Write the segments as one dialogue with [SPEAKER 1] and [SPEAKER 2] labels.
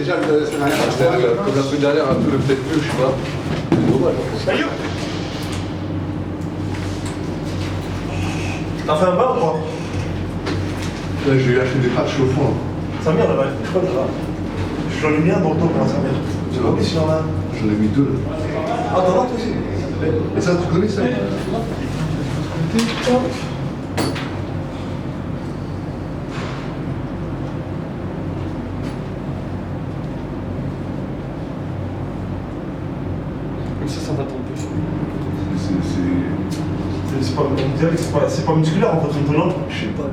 [SPEAKER 1] déjà la semaine dernière.
[SPEAKER 2] Comme la semaine dernière, un peu peut-être mieux, je sais pas. C'est dommage.
[SPEAKER 3] T'as fait un bain ou quoi?
[SPEAKER 1] Là, j'ai acheté des patchs au fond.
[SPEAKER 3] Ça vient là-bas, je crois déjà. J'en ai mis un dans le dos pour ça vient. Tu vois, mais si j'en ai un.
[SPEAKER 1] J'en ai mis 2 là.
[SPEAKER 3] Ah, t'en as toi aussi?
[SPEAKER 1] Et ça, tu connais ça?
[SPEAKER 2] Ça va tomber.
[SPEAKER 3] C'est pas, on dirait que c'est pas musculaire en fait, ton jambe.
[SPEAKER 1] Je sais pas.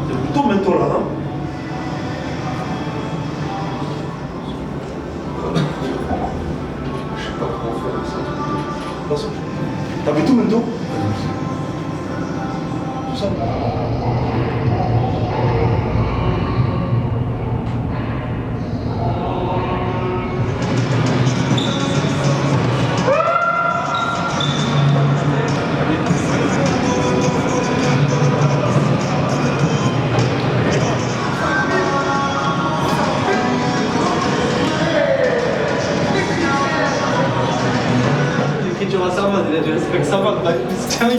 [SPEAKER 3] C'est plutôt mental là, hein?
[SPEAKER 1] Je sais pas comment faire avec ça.
[SPEAKER 3] Attention. T'as vu tout mental? Tout ça?
[SPEAKER 4] L'écriture à sa main, il a du respect que sa main, c'est un
[SPEAKER 1] J'ai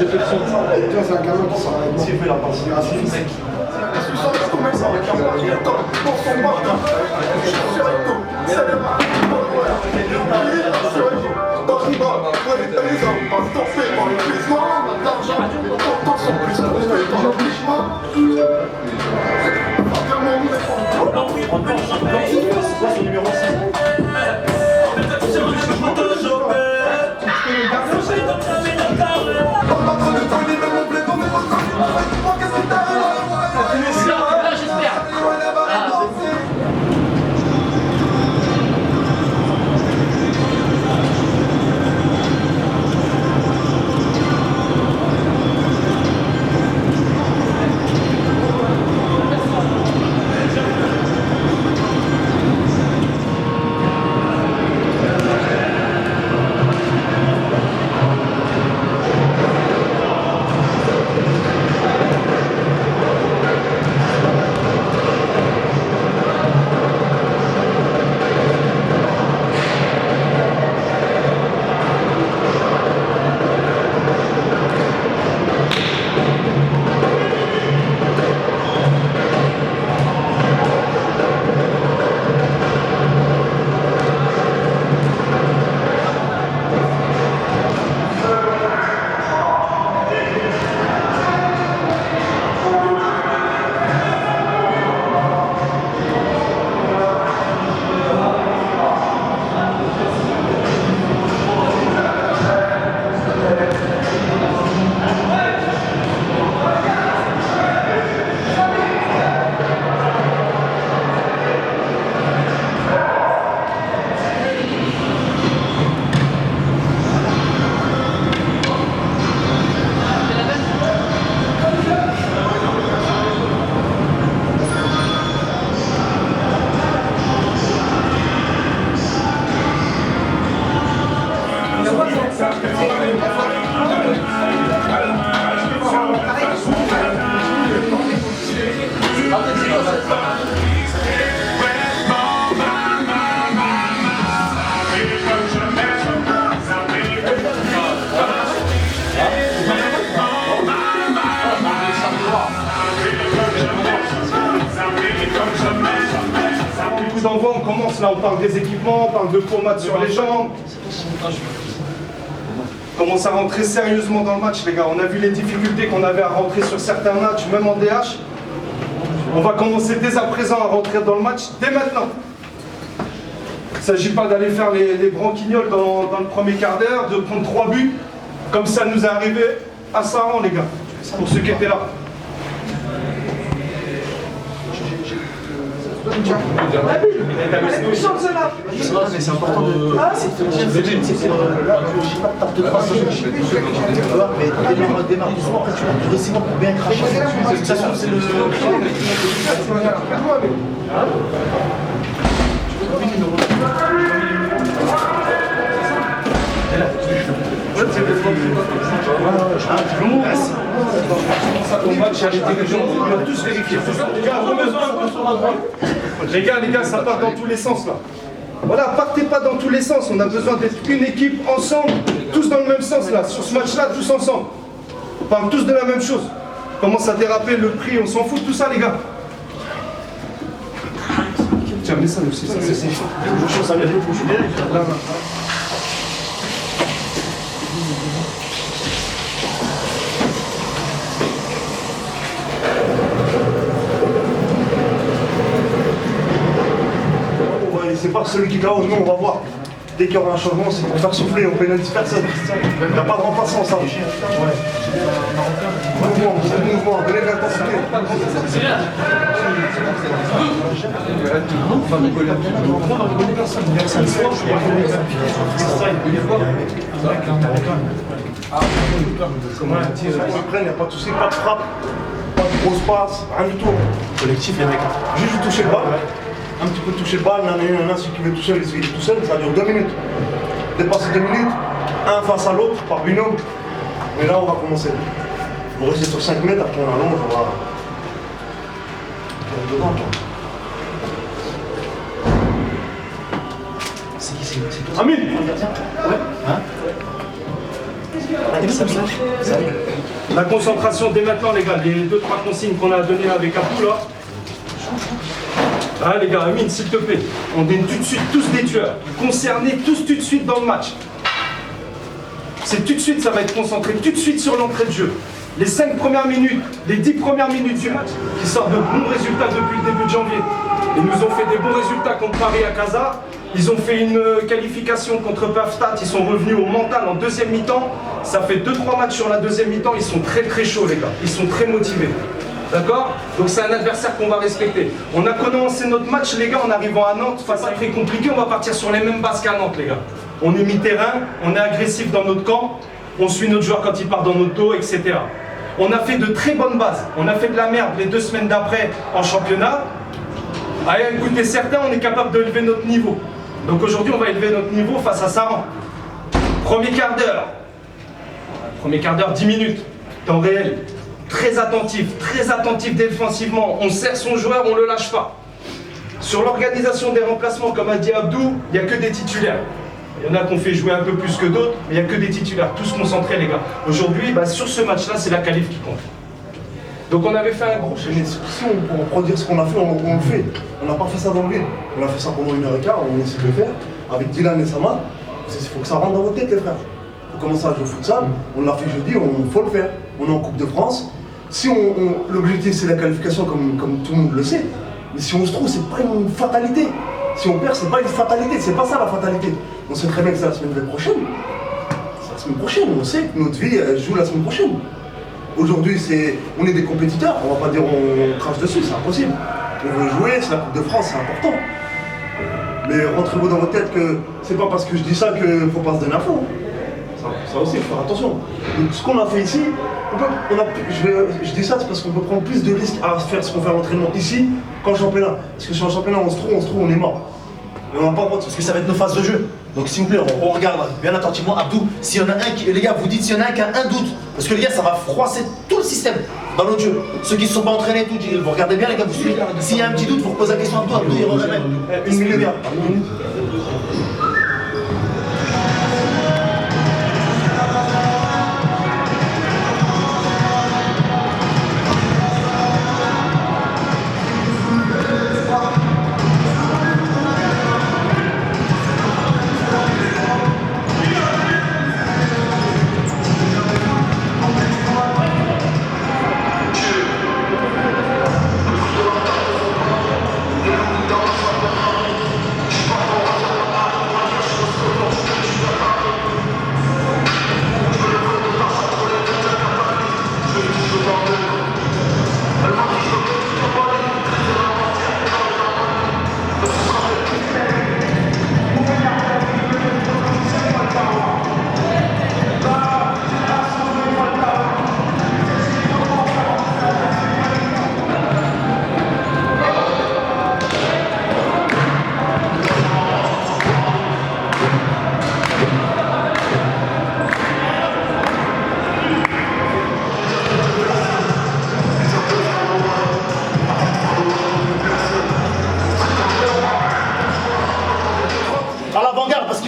[SPEAKER 1] fait le son. Tiens, c'est un gamin qui sort avec moi.
[SPEAKER 3] S'il fait la partie. C'est quoi son numéro 6? Coup d'envoi, on commence là, on parle des équipements, on parle de pommade sur les jambes. On commence à rentrer sérieusement dans le match, les gars. On a vu les difficultés qu'on avait à rentrer sur certains matchs, même en DH. On va commencer dès à présent à rentrer dans le match, dès maintenant. Il ne s'agit pas d'aller faire les branquignoles dans le premier quart d'heure, de prendre 3 buts, comme ça nous est arrivé à Saran, les gars, pour ceux qui étaient là.
[SPEAKER 1] Mais c'est important de. Mais démarre doucement, après tu vas progressivement pour bien cracher. Ça, c'est le.
[SPEAKER 3] Les gars, ça part dans tous les sens là. Voilà, partez pas dans tous les sens. On a besoin d'être une équipe ensemble, tous dans le même sens là. Sur ce match-là, tous ensemble. On parle tous de la même chose. On commence à déraper le prix, on s'en fout de tout ça, les gars. Tiens, mets ça aussi. Ça, c'est là.
[SPEAKER 5] C'est pas celui qui cause, nous on va voir. Dès qu'il y aura un changement, c'est pour faire souffler, on pénalise personne. Il n'y a pas de remplaçant ça. Mouvement, donnez de l'intensité. Il n'y a pas de soucis, pas de frappe, pas de grosse passe, rien du tout.
[SPEAKER 1] Collectif, les mecs.
[SPEAKER 5] Juste toucher le ballon. Un petit peu toucher le ballon, celui qui veut tout seul, il est tout seul, ça dure 2 minutes. Dépasser 2 minutes, un face à l'autre, par binôme. Et là, on va commencer. On va rester sur 5 mètres, après on allonge, on va. Dedans,
[SPEAKER 1] C'est qui c'est
[SPEAKER 3] Amine!
[SPEAKER 1] Ouais. Hein?
[SPEAKER 3] La concentration dès maintenant, les gars. Les 2-3 consignes qu'on a données avec Abou là. Ah les gars, Amine, s'il te plaît, on est tout de suite tous des tueurs, concernés tous tout de suite dans le match. C'est tout de suite, ça va être concentré tout de suite sur l'entrée de jeu. Les 5 premières minutes, les 10 premières minutes du match, qui sortent de bons résultats depuis le début de janvier. Ils nous ont fait des bons résultats contre Paris à Casa. Ils ont fait une qualification contre Paftat, ils sont revenus au mental en deuxième mi-temps. Ça fait 2-3 matchs sur la deuxième mi-temps, ils sont très très chauds les gars, ils sont très motivés. D'accord? Donc c'est un adversaire qu'on va respecter. On a commencé notre match, les gars, en arrivant à Nantes, face à très compliqué, on va partir sur les mêmes bases qu'à Nantes, les gars. On est mi-terrain, on est agressif dans notre camp, on suit notre joueur quand il part dans notre dos, etc. On a fait de très bonnes bases. On a fait de la merde les 2 semaines d'après en championnat. Allez, écoutez, certains, on est capable de lever notre niveau. Donc aujourd'hui, on va élever notre niveau face à Saran. Premier quart d'heure, 10 minutes, temps réel. Très attentif défensivement. On serre son joueur, on ne le lâche pas. Sur l'organisation des remplacements, comme a dit Abdou, il n'y a que des titulaires. Il y en a qu'on fait jouer un peu plus que d'autres, mais il n'y a que des titulaires. Tous concentrés, les gars. Aujourd'hui, sur ce match-là, c'est la qualif qui compte. Donc on avait fait un gros...
[SPEAKER 5] Si on pourra dire ce qu'on a fait, on le fait. On n'a pas fait ça dans le vide. On a fait ça pendant 1h15, on essaie de le faire. Avec Dylan et Sama, il faut que ça rentre dans vos têtes, les frères. On commence à jouer au futsal, on l'a fait jeudi, il faut le faire. On est en Coupe de France. Si l'objectif c'est la qualification comme tout le monde le sait, mais si on se trouve, c'est pas une fatalité. Si on perd, c'est pas une fatalité, c'est pas ça la fatalité. On sait très bien que c'est la semaine prochaine. C'est la semaine prochaine, on sait que notre vie elle joue la semaine prochaine. Aujourd'hui, on est des compétiteurs, on va pas dire on crache dessus, c'est impossible. On veut jouer, c'est la Coupe de France, c'est important. Mais rentrez-vous dans votre tête que c'est pas parce que je dis ça qu'il faut pas se donner à fond. Ça aussi, il faut faire attention. Donc ce qu'on a fait ici, je dis ça c'est parce qu'on peut prendre plus de risques à faire ce qu'on fait à l'entraînement ici qu'en championnat. Parce que sur le championnat, on se trouve, on est mort. Et on n'a pas le droit de...
[SPEAKER 1] Parce que ça va être nos phases de jeu. Donc s'il vous plaît, on regarde bien attentivement. Abdou, s'il y en a un qui... Les gars, vous dites s'il y en a un qui a un doute. Parce que les gars, ça va froisser tout le système dans notre jeu. Ceux qui ne se sont pas entraînés, tout, vous regardez bien les gars, vous suivez. S'il y a un petit doute, vous reposez la question à Abdou, il remet.
[SPEAKER 5] Une minute.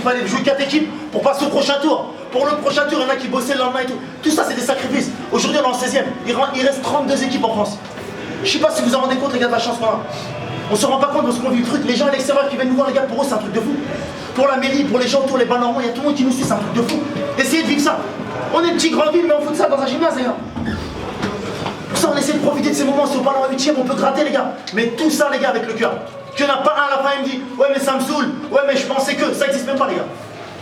[SPEAKER 1] fallait jouer 4 équipes pour passer au prochain tour. Pour le prochain tour, il y en a qui bossaient le lendemain et tout. Tout ça, c'est des sacrifices. Aujourd'hui, on est en 16e. Il reste 32 équipes en France. Je sais pas si vous en rendez compte, les gars, de la chance qu'on a. On se rend pas compte parce qu'on vit le truc. Les gens à l'extérieur qui viennent nous voir, les gars, pour eux, c'est un truc de fou. Pour la mairie, pour les gens autour, les bas normands, il y a tout le monde qui nous suit, c'est un truc de fou. Essayez de vivre ça. On est petit grand ville, mais on fout ça dans un gymnase, les gars. Pour ça, on essaie de profiter de ces moments. Si on parle en 8e, on peut gratter, les gars. Mais tout ça, les gars, avec le cœur. Qu'il n'y en a pas un à la fin, il me dit ouais, mais ça me saoule. Ouais, mais je pensais que. Ça n'existe même pas, les gars.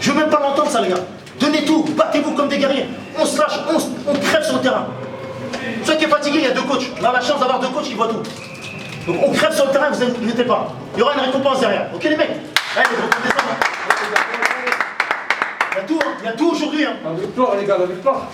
[SPEAKER 1] Je veux même pas l'entendre, ça, les gars. Donnez tout, battez-vous comme des guerriers. On se lâche, on crève sur le terrain. Ceux qui est fatigué, il y a 2 coachs. On a la chance d'avoir 2 coachs qui voient tout. Donc on crève sur le terrain, vous inquiétez pas. Il y aura une récompense derrière. Ok, les mecs? Allez, redescendez. Il y a tout aujourd'hui. Hein.
[SPEAKER 2] La victoire, les gars, la victoire.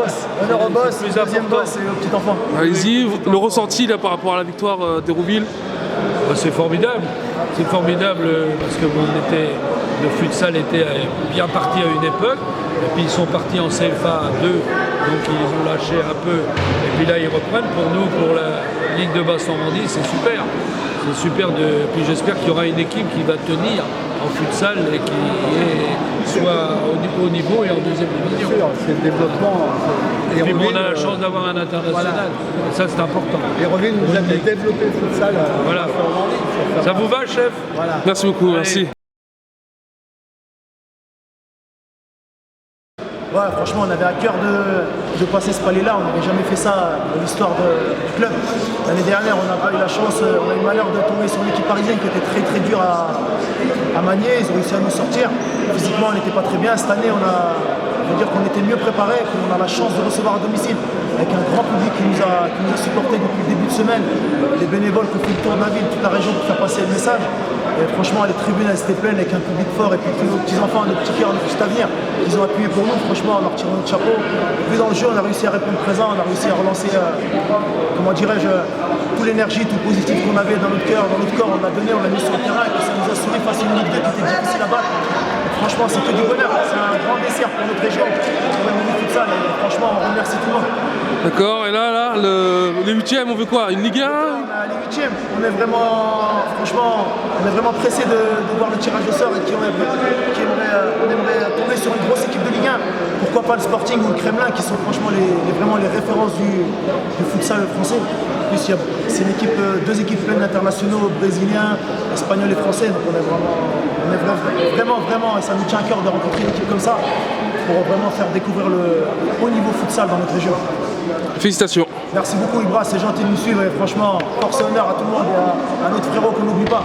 [SPEAKER 6] boss. Honneur au boss,
[SPEAKER 7] plus
[SPEAKER 6] deuxième
[SPEAKER 7] important.
[SPEAKER 6] boss et au petit enfant.
[SPEAKER 7] Allez-y, le ressenti là par rapport à la victoire d'Hérouville.
[SPEAKER 8] Bah, c'est formidable. C'est formidable parce que le futsal était bien parti à une époque. Et puis ils sont partis en CFA 2, donc ils ont lâché un peu. Et puis là ils reprennent. Pour nous, pour la Ligue de Basse-Normandie, c'est super. C'est super. Puis j'espère qu'il y aura une équipe qui va tenir en futsal et qui soit au haut niveau et en deuxième division.
[SPEAKER 6] C'est le développement.
[SPEAKER 8] Et puis on a la chance d'avoir un international. Et ça c'est important.
[SPEAKER 6] Hérouville nous a développé le futsal.
[SPEAKER 8] Voilà. Ça vous va, chef?
[SPEAKER 6] Voilà.
[SPEAKER 7] Merci beaucoup, merci.
[SPEAKER 6] Ouais, franchement, on avait à cœur de passer ce palier-là. On n'avait jamais fait ça dans l'histoire du club. L'année dernière, on n'a pas eu la chance, on a eu le malheur de tomber sur l'équipe parisienne qui était très très dure à manier. Ils ont réussi à nous sortir. Physiquement, on n'était pas très bien. Cette année, on veut dire qu'on était mieux préparés, qu'on a la chance de recevoir à domicile avec un grand public qui nous a supportés depuis le début de semaine. Les bénévoles qui ont fait le tour de la ville, toute la région pour faire passer le message. Et franchement, les tribunes, elles étaient pleines avec un public fort et puis tous nos petits-enfants, nos petits cœurs, nos petits avenir, ils ont appuyé pour nous. Franchement, on leur tire notre chapeau. Vu dans le jeu, on a réussi à répondre présent, on a réussi à relancer, comment dirais-je, toute l'énergie, tout le positif qu'on avait dans notre cœur, dans notre corps, on l'a donné, on l'a mis sur le terrain et puis ça nous a souri face à une Ligue 2 qui était difficile à battre. Et franchement, c'est que du bonheur, c'est un grand dessert pour notre région, pour le monde futsal et franchement, on remercie tout le monde.
[SPEAKER 7] D'accord, et là, les huitièmes, on veut quoi? Une Ligue 1?
[SPEAKER 6] On a les huitièmes, on est vraiment, franchement, on est vraiment pressé de voir le tirage au sort et on aimerait tomber sur une grosse équipe de Ligue 1. Pourquoi pas le Sporting ou le Kremlin qui sont franchement vraiment les références du futsal français. En plus, c'est une équipe, deux équipes pleines d'internationaux, brésiliens, espagnols et français. Donc on est vraiment, et ça nous tient à cœur de rencontrer une équipe comme ça pour vraiment faire découvrir le haut niveau futsal dans notre région.
[SPEAKER 7] Félicitations.
[SPEAKER 6] Merci beaucoup Ibra, c'est gentil de nous suivre et franchement, force et honneur à tout le monde et à notre frérot qu'on n'oublie pas.